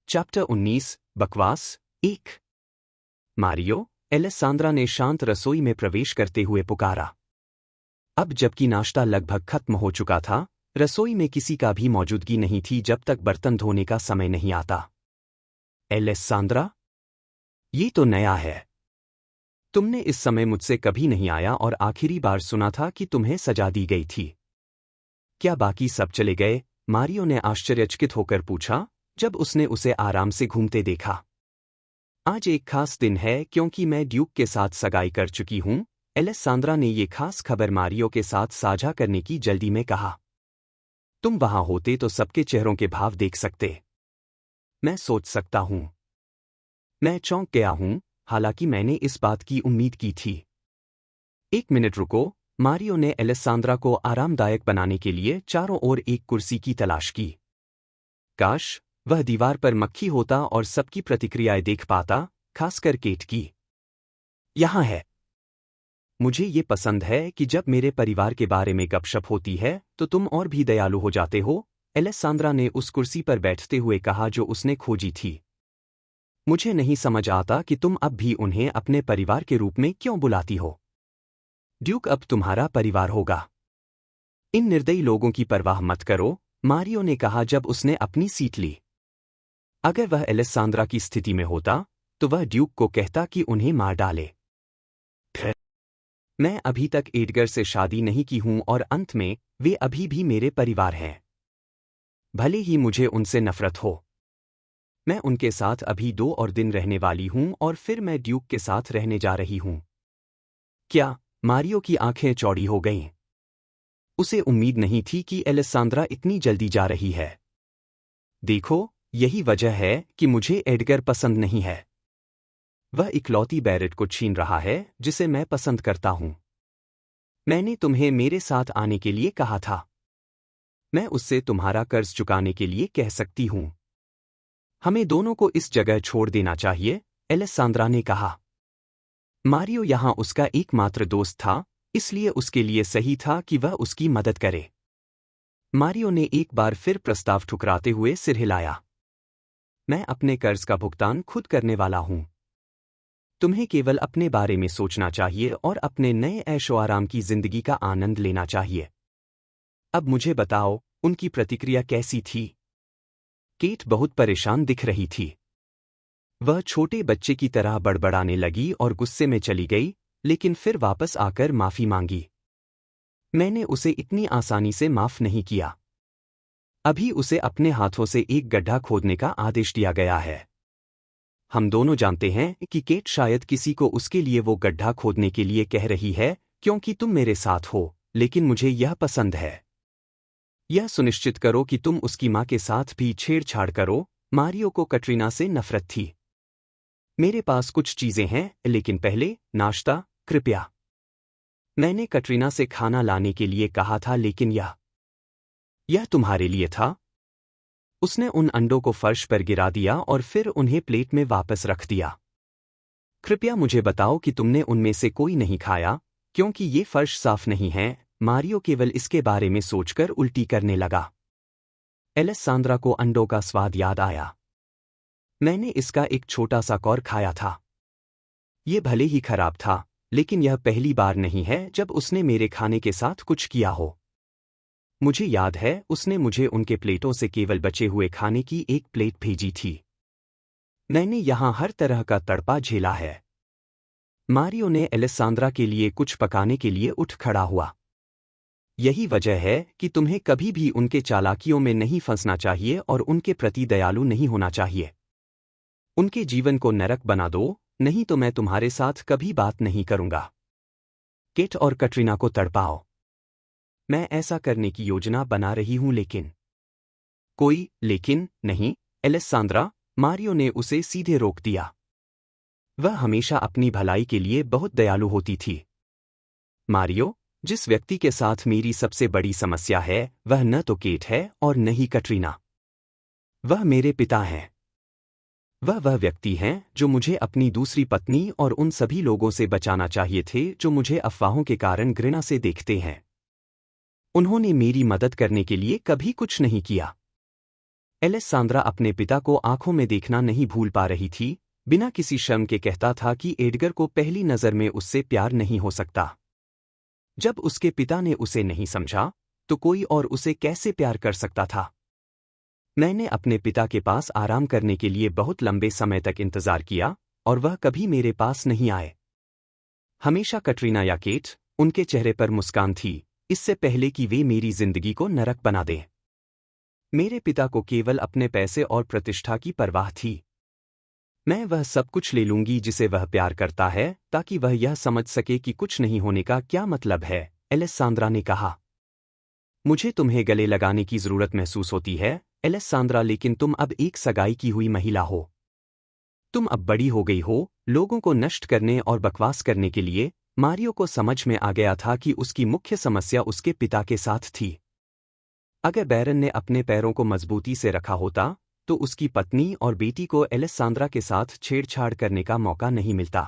Chapter 19 बकवास 1। Mario, एलेसांद्रा ने शांत रसोई में प्रवेश करते हुए पुकारा। अब जबकि नाश्ता लगभग खत्म हो चुका था, रसोई में किसी का भी मौजूदगी नहीं थी जब तक बर्तन धोने का समय नहीं आता। एलेसांद्रा, ये तो नया है। तुमने इस समय मुझसे कभी नहीं आया और आखिरी बार सुना था कि तुम्हें सजा दी गई थी। क्या बाकी सब चले गए? मारियो ने आश्चर्यचकित होकर पूछा जब उसने उसे आराम से घूमते देखा। आज एक खास दिन है क्योंकि मैं ड्यूक के साथ सगाई कर चुकी हूं। एलेसांद्रा ने ये खास खबर मारियो के साथ साझा करने की जल्दी में कहा। तुम वहां होते तो सबके चेहरों के भाव देख सकते। मैं सोच सकता हूं। मैं चौंक गया हूं, हालांकि मैंने इस बात की उम्मीद की थी। एक मिनट रुको। मारियो ने एलेसांद्रा को आरामदायक बनाने के लिए चारों ओर एक कुर्सी की तलाश की। काश वह दीवार पर मक्खी होता और सबकी प्रतिक्रियाएं देख पाता, खासकर केट की। यहां है। मुझे ये पसंद है कि जब मेरे परिवार के बारे में गपशप होती है तो तुम और भी दयालु हो जाते हो, एलेसांद्रा ने उस कुर्सी पर बैठते हुए कहा जो उसने खोजी थी। मुझे नहीं समझ आता कि तुम अब भी उन्हें अपने परिवार के रूप में क्यों बुलाती हो। ड्यूक अब तुम्हारा परिवार होगा। इन निर्दयी लोगों की परवाह मत करो, मारियो ने कहा जब उसने अपनी सीट ली। अगर वह एलेसांद्रा की स्थिति में होता तो वह ड्यूक को कहता कि उन्हें मार डाले। मैं अभी तक एडगर से शादी नहीं की हूं और अंत में वे अभी भी मेरे परिवार हैं। भले ही मुझे उनसे नफरत हो। मैं उनके साथ अभी 2 और दिन रहने वाली हूं और फिर मैं ड्यूक के साथ रहने जा रही हूं। क्या? मारियो की आंखें चौड़ी हो गईं। उसे उम्मीद नहीं थी कि एलेसांद्रा इतनी जल्दी जा रही है। देखो, यही वजह है कि मुझे एडगर पसंद नहीं है। वह इकलौती बैरेट को छीन रहा है जिसे मैं पसंद करता हूं। मैंने तुम्हें मेरे साथ आने के लिए कहा था। मैं उससे तुम्हारा कर्ज चुकाने के लिए कह सकती हूं। हमें दोनों को इस जगह छोड़ देना चाहिए, एलेसांद्रा ने कहा। मारियो यहां उसका एकमात्र दोस्त था, इसलिए उसके लिए सही था कि वह उसकी मदद करे। मारियो ने एक बार फिर प्रस्ताव ठुकराते हुए सिर हिलाया। मैं अपने कर्ज का भुगतान खुद करने वाला हूं। तुम्हें केवल अपने बारे में सोचना चाहिए और अपने नए ऐशो आराम की जिंदगी का आनंद लेना चाहिए। अब मुझे बताओ, उनकी प्रतिक्रिया कैसी थी? केट बहुत परेशान दिख रही थी। वह छोटे बच्चे की तरह बड़बड़ाने लगी और गुस्से में चली गई, लेकिन फिर वापस आकर माफी मांगी। मैंने उसे इतनी आसानी से माफ नहीं किया। अभी उसे अपने हाथों से एक गड्ढा खोदने का आदेश दिया गया है। हम दोनों जानते हैं कि केट शायद किसी को उसके लिए वो गड्ढा खोदने के लिए कह रही है क्योंकि तुम मेरे साथ हो, लेकिन मुझे यह पसंद है। यह सुनिश्चित करो कि तुम उसकी मां के साथ भी छेड़छाड़ करो। मारियो को कटरीना से नफरत थी। मेरे पास कुछ चीजें हैं, लेकिन पहले नाश्ता, कृपया। मैंने कटरीना से खाना लाने के लिए कहा था, लेकिन यह तुम्हारे लिए था। उसने उन अंडों को फर्श पर गिरा दिया और फिर उन्हें प्लेट में वापस रख दिया। कृपया मुझे बताओ कि तुमने उनमें से कोई नहीं खाया, क्योंकि ये फर्श साफ नहीं है। मारियो केवल इसके बारे में सोचकर उल्टी करने लगा। एलेसांद्रा को अंडों का स्वाद याद आया। मैंने इसका एक छोटा सा कौर खाया था। ये भले ही खराब था, लेकिन यह पहली बार नहीं है जब उसने मेरे खाने के साथ कुछ किया हो। मुझे याद है उसने मुझे उनके प्लेटों से केवल बचे हुए खाने की एक प्लेट भेजी थी। मैंने यहां हर तरह का तड़पा झेला है। मारियो ने एलेसांद्रा के लिए कुछ पकाने के लिए उठ खड़ा हुआ। यही वजह है कि तुम्हें कभी भी उनके चालाकियों में नहीं फंसना चाहिए और उनके प्रति दयालु नहीं होना चाहिए। उनके जीवन को नरक बना दो, नहीं तो मैं तुम्हारे साथ कभी बात नहीं करूंगा। केट और कटरीना को तड़पाओ। मैं ऐसा करने की योजना बना रही हूं, लेकिन कोई लेकिन नहीं, एलेसांद्रा, मारियो ने उसे सीधे रोक दिया। वह हमेशा अपनी भलाई के लिए बहुत दयालु होती थी। मारियो, जिस व्यक्ति के साथ मेरी सबसे बड़ी समस्या है वह न तो केट है और न ही कटरीना। वह मेरे पिता हैं। वह व्यक्ति हैं जो मुझे अपनी दूसरी पत्नी और उन सभी लोगों से बचाना चाहिए थे जो मुझे अफवाहों के कारण घृणा से देखते हैं। उन्होंने मेरी मदद करने के लिए कभी कुछ नहीं किया। एलेसांद्रा अपने पिता को आंखों में देखना नहीं भूल पा रही थी, बिना किसी शर्म के कहता था कि एडगर को पहली नज़र में उससे प्यार नहीं हो सकता। जब उसके पिता ने उसे नहीं समझा, तो कोई और उसे कैसे प्यार कर सकता था? मैंने अपने पिता के पास आराम करने के लिए बहुत लंबे समय तक इंतजार किया, और वह कभी मेरे पास नहीं आए। हमेशा कटरीना या केट, उनके चेहरे पर मुस्कान थी, इससे पहले कि वे मेरी जिंदगी को नरक बना दें। मेरे पिता को केवल अपने पैसे और प्रतिष्ठा की परवाह थी। मैं वह सब कुछ ले लूंगी जिसे वह प्यार करता है, ताकि वह यह समझ सके कि कुछ नहीं होने का क्या मतलब है, एलेसांद्रा ने कहा। मुझे तुम्हें गले लगाने की जरूरत महसूस होती है, एलेसांद्रा, लेकिन तुम अब एक सगाई की हुई महिला हो। तुम अब बड़ी हो गई हो। लोगों को नष्ट करने और बकवास करने के लिए मारियो को समझ में आ गया था कि उसकी मुख्य समस्या उसके पिता के साथ थी। अगर बैरन ने अपने पैरों को मजबूती से रखा होता, तो उसकी पत्नी और बेटी को एलेसांद्रा के साथ छेड़छाड़ करने का मौका नहीं मिलता।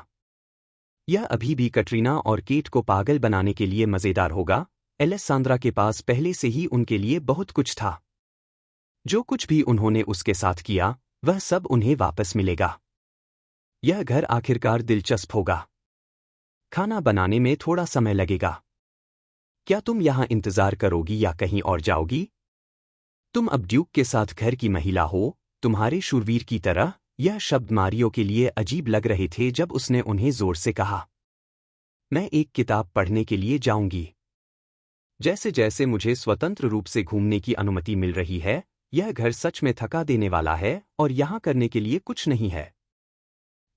यह अभी भी कटरीना और केट को पागल बनाने के लिए मजेदार होगा। एलेसांद्रा के पास पहले से ही उनके लिए बहुत कुछ था। जो कुछ भी उन्होंने उसके साथ किया, वह सब उन्हें वापस मिलेगा। यह घर आखिरकार दिलचस्प होगा। खाना बनाने में थोड़ा समय लगेगा। क्या तुम यहां इंतजार करोगी या कहीं और जाओगी? तुम अब ड्यूक के साथ घर की महिला हो, तुम्हारे शूरवीर की तरह। यह शब्द मारियो के लिए अजीब लग रहे थे जब उसने उन्हें जोर से कहा। मैं एक किताब पढ़ने के लिए जाऊंगी। जैसे जैसे मुझे स्वतंत्र रूप से घूमने की अनुमति मिल रही है, यह घर सच में थका देने वाला है और यहां करने के लिए कुछ नहीं है।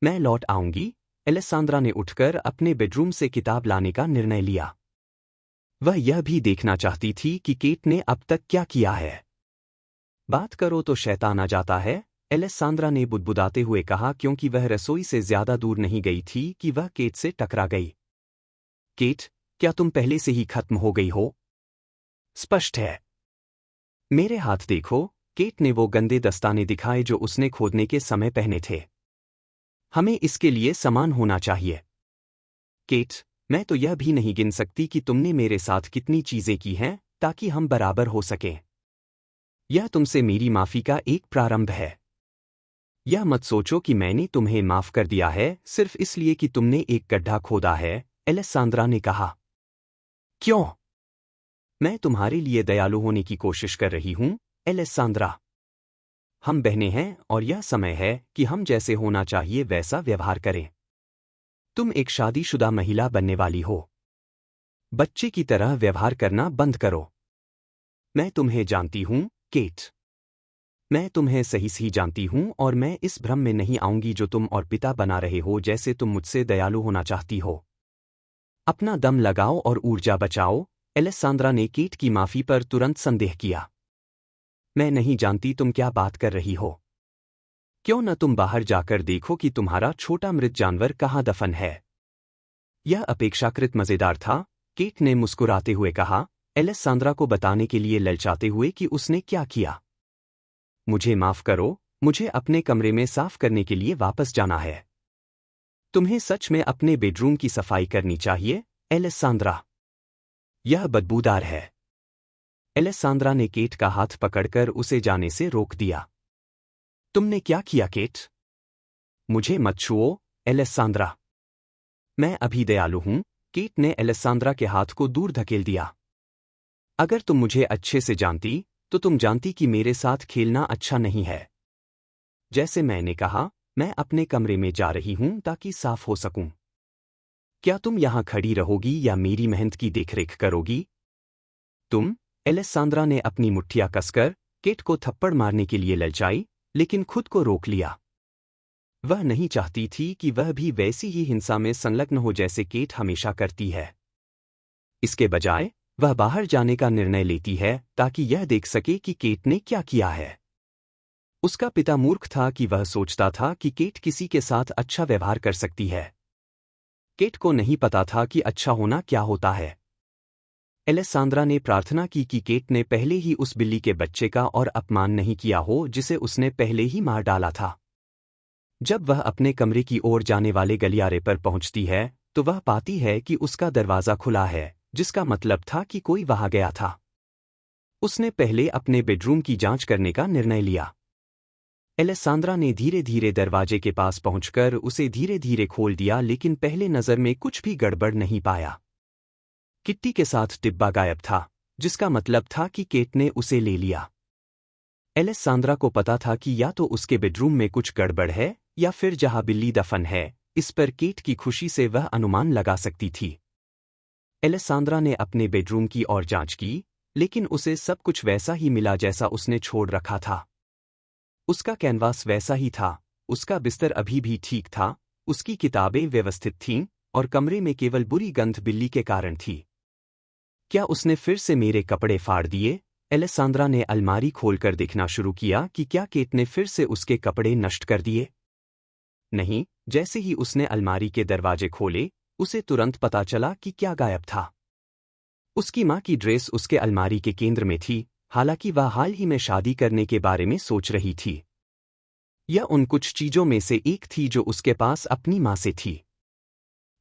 मैं लौट आऊंगी। एलेसांद्रा ने उठकर अपने बेडरूम से किताब लाने का निर्णय लिया। वह यह भी देखना चाहती थी कि केट ने अब तक क्या किया है। बात करो तो शैतान आ जाता है, एलेसांद्रा ने बुदबुदाते हुए कहा, क्योंकि वह रसोई से ज्यादा दूर नहीं गई थी कि वह केट से टकरा गई। केट, क्या तुम पहले से ही खत्म हो गई हो? स्पष्ट है। मेरे हाथ देखो। केट ने वो गंदे दस्ताने दिखाए जो उसने खोदने के समय पहने थे। हमें इसके लिए समान होना चाहिए। केट, मैं तो यह भी नहीं गिन सकती कि तुमने मेरे साथ कितनी चीजें की हैं ताकि हम बराबर हो सकें। यह तुमसे मेरी माफी का एक प्रारंभ है। यह मत सोचो कि मैंने तुम्हें माफ कर दिया है सिर्फ इसलिए कि तुमने एक गड्ढा खोदा है, एलेसांद्रा ने कहा। क्यों? मैं तुम्हारे लिए दयालु होने की कोशिश कर रही हूं, एलेसांद्रा। हम बहनें हैं और यह समय है कि हम जैसे होना चाहिए वैसा व्यवहार करें। तुम एक शादीशुदा महिला बनने वाली हो। बच्चे की तरह व्यवहार करना बंद करो। मैं तुम्हें जानती हूं, केट। मैं तुम्हें सही सही जानती हूं और मैं इस भ्रम में नहीं आऊंगी जो तुम और पिता बना रहे हो जैसे तुम मुझसे दयालु होना चाहती हो। अपना दम लगाओ और ऊर्जा बचाओ, एलेसांद्रा ने केट की माफी पर तुरंत संदेह किया। मैं नहीं जानती तुम क्या बात कर रही हो। क्यों न तुम बाहर जाकर देखो कि तुम्हारा छोटा मृत जानवर कहाँ दफन है। यह अपेक्षाकृत मजेदार था, केट ने मुस्कुराते हुए कहा, एलेसांद्रा को बताने के लिए ललचाते हुए कि उसने क्या किया। मुझे माफ करो, मुझे अपने कमरे में साफ करने के लिए वापस जाना है। तुम्हें सच में अपने बेडरूम की सफाई करनी चाहिए, एलेसांद्रा। यह बदबूदार है। एलेसांद्रा ने केट का हाथ पकड़कर उसे जाने से रोक दिया। तुमने क्या किया, केट? मुझे मत छुओ, एलेसांद्रा। मैं अभी दयालु हूं, केट ने एलेसांद्रा के हाथ को दूर धकेल दिया। अगर तुम मुझे अच्छे से जानती, तो तुम जानती कि मेरे साथ खेलना अच्छा नहीं है। जैसे मैंने कहा, मैं अपने कमरे में जा रही हूं ताकि साफ हो सकूं। क्या तुम यहां खड़ी रहोगी या मेरी मेहनत की देखरेख करोगी? तुम? एलेसांद्रा ने अपनी मुट्ठियां कसकर केट को थप्पड़ मारने के लिए ललचाई, लेकिन खुद को रोक लिया। वह नहीं चाहती थी कि वह भी वैसी ही हिंसा में संलग्न हो जैसे केट हमेशा करती है। इसके बजाय वह बाहर जाने का निर्णय लेती है ताकि यह देख सके कि केट ने क्या किया है। उसका पिता मूर्ख था कि वह सोचता था कि केट किसी के साथ अच्छा व्यवहार कर सकती है। केट को नहीं पता था कि अच्छा होना क्या होता है। एलेसांद्रा ने प्रार्थना की कि केट ने पहले ही उस बिल्ली के बच्चे का और अपमान नहीं किया हो जिसे उसने पहले ही मार डाला था। जब वह अपने कमरे की ओर जाने वाले गलियारे पर पहुंचती है, तो वह पाती है कि उसका दरवाजा खुला है, जिसका मतलब था कि कोई वहां गया था। उसने पहले अपने बेडरूम की जांच करने का निर्णय लिया। एलेसांद्रा ने धीरे धीरे दरवाजे के पास पहुंचकर उसे धीरे धीरे खोल दिया, लेकिन पहले नजर में कुछ भी गड़बड़ नहीं पाया। किट्टी के साथ डिब्बा गायब था, जिसका मतलब था कि केट ने उसे ले लिया। एलेसांद्रा को पता था कि या तो उसके बेडरूम में कुछ गड़बड़ है या फिर जहां बिल्ली दफन है, इस पर केट की खुशी से वह अनुमान लगा सकती थी। एलेसांद्रा ने अपने बेडरूम की और जांच की, लेकिन उसे सब कुछ वैसा ही मिला जैसा उसने छोड़ रखा था। उसका कैनवास वैसा ही था, उसका बिस्तर अभी भी ठीक था, उसकी किताबें व्यवस्थित थीं, और कमरे में केवल बुरी गंध बिल्ली के कारण थी। क्या उसने फिर से मेरे कपड़े फाड़ दिए? एलेसांद्रा ने अलमारी खोलकर देखना शुरू किया कि क्या केट ने फिर से उसके कपड़े नष्ट कर दिए। नहीं, जैसे ही उसने अलमारी के दरवाजे खोले, उसे तुरंत पता चला कि क्या गायब था। उसकी माँ की ड्रेस उसके अलमारी के केंद्र में थी, हालांकि वह हाल ही में शादी करने के बारे में सोच रही थी। यह उन कुछ चीजों में से एक थी जो उसके पास अपनी माँ से थी।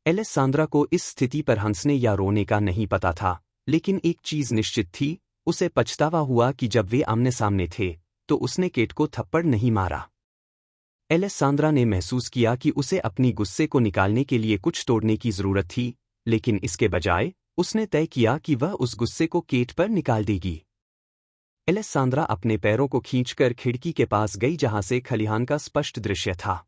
एलेसांद्रा को इस स्थिति पर हंसने या रोने का नहीं पता था, लेकिन एक चीज निश्चित थी, उसे पछतावा हुआ कि जब वे आमने सामने थे तो उसने केट को थप्पड़ नहीं मारा। एलेसांद्रा ने महसूस किया कि उसे अपनी गुस्से को निकालने के लिए कुछ तोड़ने की जरूरत थी, लेकिन इसके बजाय उसने तय किया कि वह उस गुस्से को केट पर निकाल देगी। एलेसांद्रा अपने पैरों को खींचकर खिड़की के पास गई जहां से खलिहान का स्पष्ट दृश्य था।